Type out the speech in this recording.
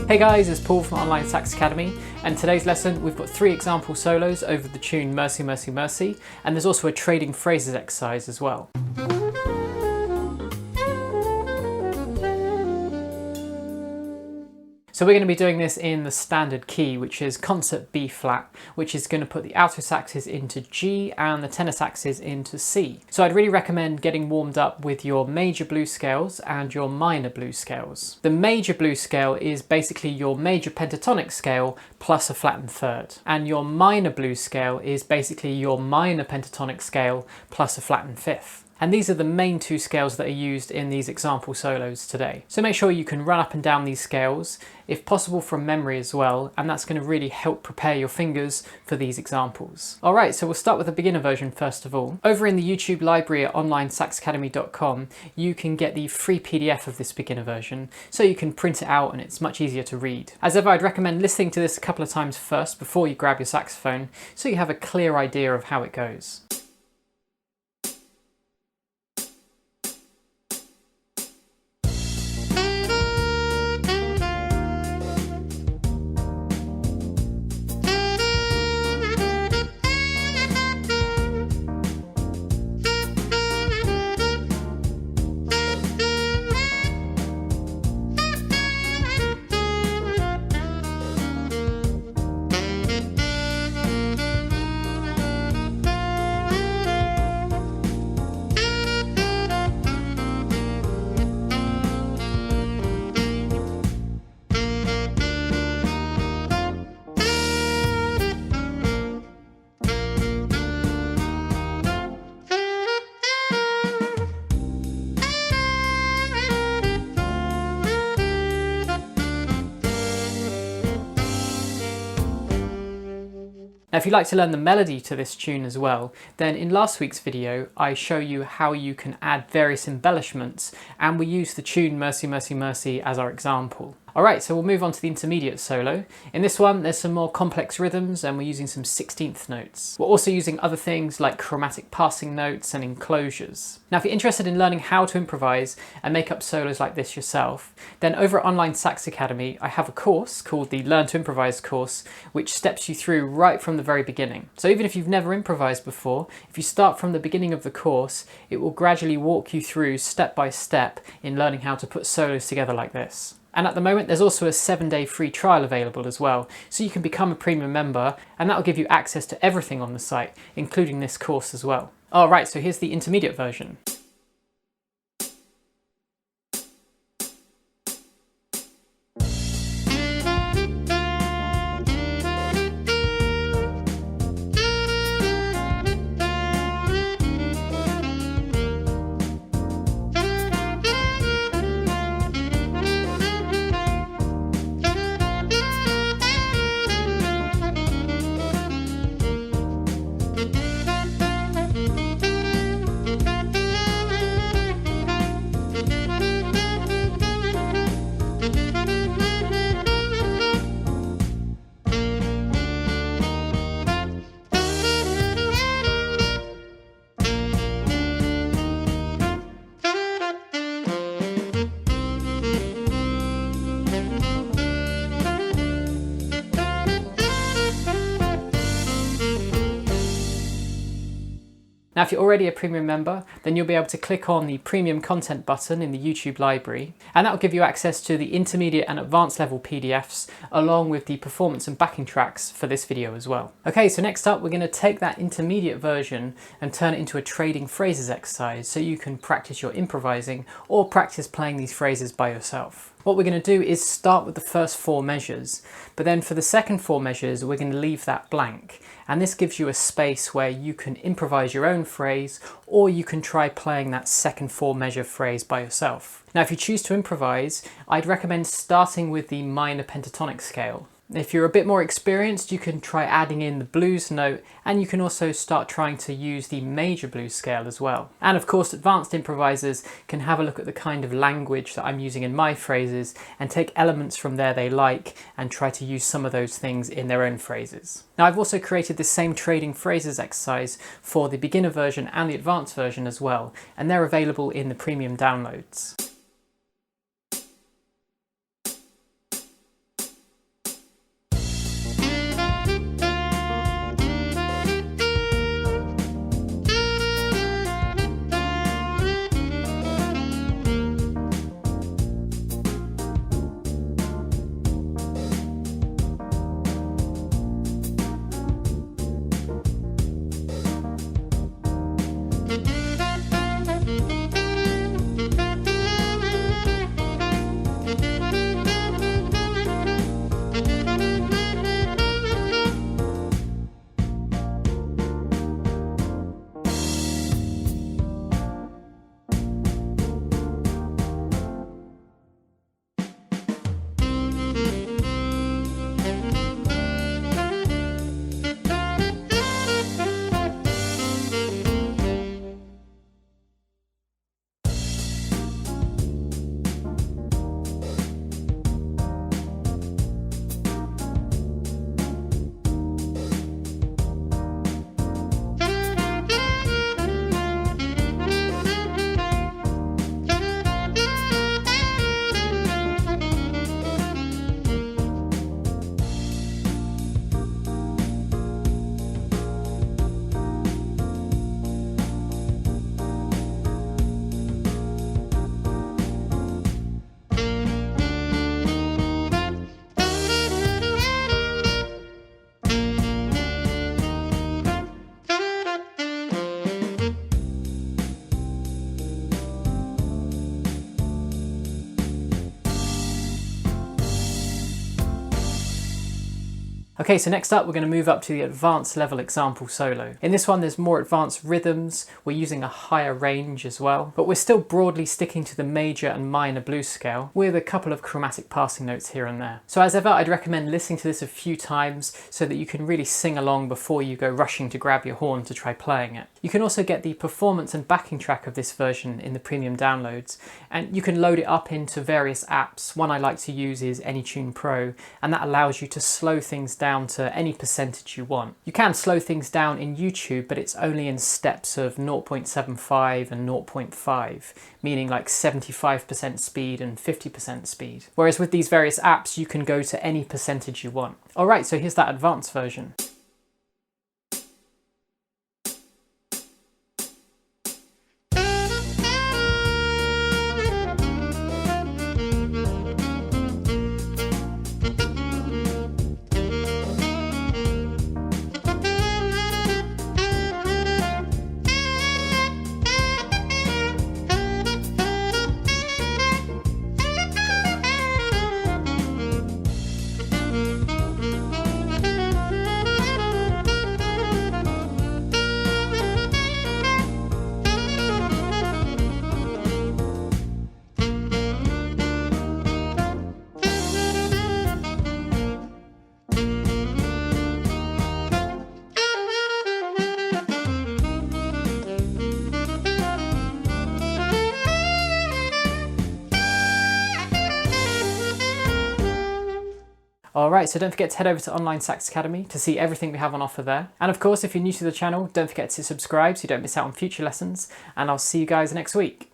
Hey guys, it's Paul from Online Sax Academy, and today's lesson we've got 3 example solos over the tune Mercy Mercy Mercy, and there's also a trading phrases exercise as well. So we're going to be doing this in the standard key, which is concert B flat, which is going to put the alto saxes into G and the tenor saxes into C. So I'd really recommend getting warmed up with your major blues scales and your minor blues scales. The major blues scale is basically your major pentatonic scale plus a flattened third. And your minor blues scale is basically your minor pentatonic scale plus a flattened fifth. And these are the main 2 scales that are used in these example solos today. So make sure you can run up and down these scales, if possible from memory as well, and that's going to really help prepare your fingers for these examples. Alright, so we'll start with the beginner version first of all. Over in the YouTube library at onlinesaxacademy.com, you can get the free PDF of this beginner version, so you can print it out and it's much easier to read. As ever, I'd recommend listening to this a couple of times first before you grab your saxophone, so you have a clear idea of how it goes. Now if you'd like to learn the melody to this tune as well, then in last week's video I show you how you can add various embellishments, and we use the tune Mercy Mercy Mercy as our example. Alright, so we'll move on to the intermediate solo. In this one there's some more complex rhythms and we're using some 16th notes. We're also using other things like chromatic passing notes and enclosures. Now if you're interested in learning how to improvise and make up solos like this yourself, then over at Online Sax Academy I have a course called the Learn to Improvise course, which steps you through right from the very beginning. So even if you've never improvised before, if you start from the beginning of the course, it will gradually walk you through step by step in learning how to put solos together like this. And at the moment there's also a 7-day free trial available as well, so you can become a premium member and that will give you access to everything on the site, including this course as well. Alright, so here's the intermediate version. Now if you're already a premium member, then you'll be able to click on the premium content button in the YouTube library, and that will give you access to the intermediate and advanced level PDFs along with the performance and backing tracks for this video as well. Okay, so next up we're going to take that intermediate version and turn it into a trading phrases exercise so you can practice your improvising or practice playing these phrases by yourself. What we're going to do is start with the first 4 measures, but then for the second 4 measures we're going to leave that blank, and this gives you a space where you can improvise your own phrase, or you can try playing that second 4 measure phrase by yourself. Now if you choose to improvise, I'd recommend starting with the minor pentatonic scale. If you're a bit more experienced, you can try adding in the blues note, and you can also start trying to use the major blues scale as well. And of course, advanced improvisers can have a look at the kind of language that I'm using in my phrases and take elements from there they like and try to use some of those things in their own phrases. Now, I've also created this same trading phrases exercise for the beginner version and the advanced version as well, and they're available in the premium downloads. Okay, so next up we're going to move up to the advanced level example solo. In this one there's more advanced rhythms, we're using a higher range as well, but we're still broadly sticking to the major and minor blues scale with a couple of chromatic passing notes here and there. So as ever, I'd recommend listening to this a few times so that you can really sing along before you go rushing to grab your horn to try playing it. You can also get the performance and backing track of this version in the premium downloads, and you can load it up into various apps. One I like to use is AnyTune Pro, and that allows you to slow things down to any percentage you want. You can slow things down in YouTube, but it's only in steps of 0.75 and 0.5, meaning like 75% speed and 50% speed. Whereas with these various apps, you can go to any percentage you want. Alright, so here's that advanced version. Alright, so don't forget to head over to Online Sax Academy to see everything we have on offer there. And of course, if you're new to the channel, don't forget to subscribe so you don't miss out on future lessons, and I'll see you guys next week.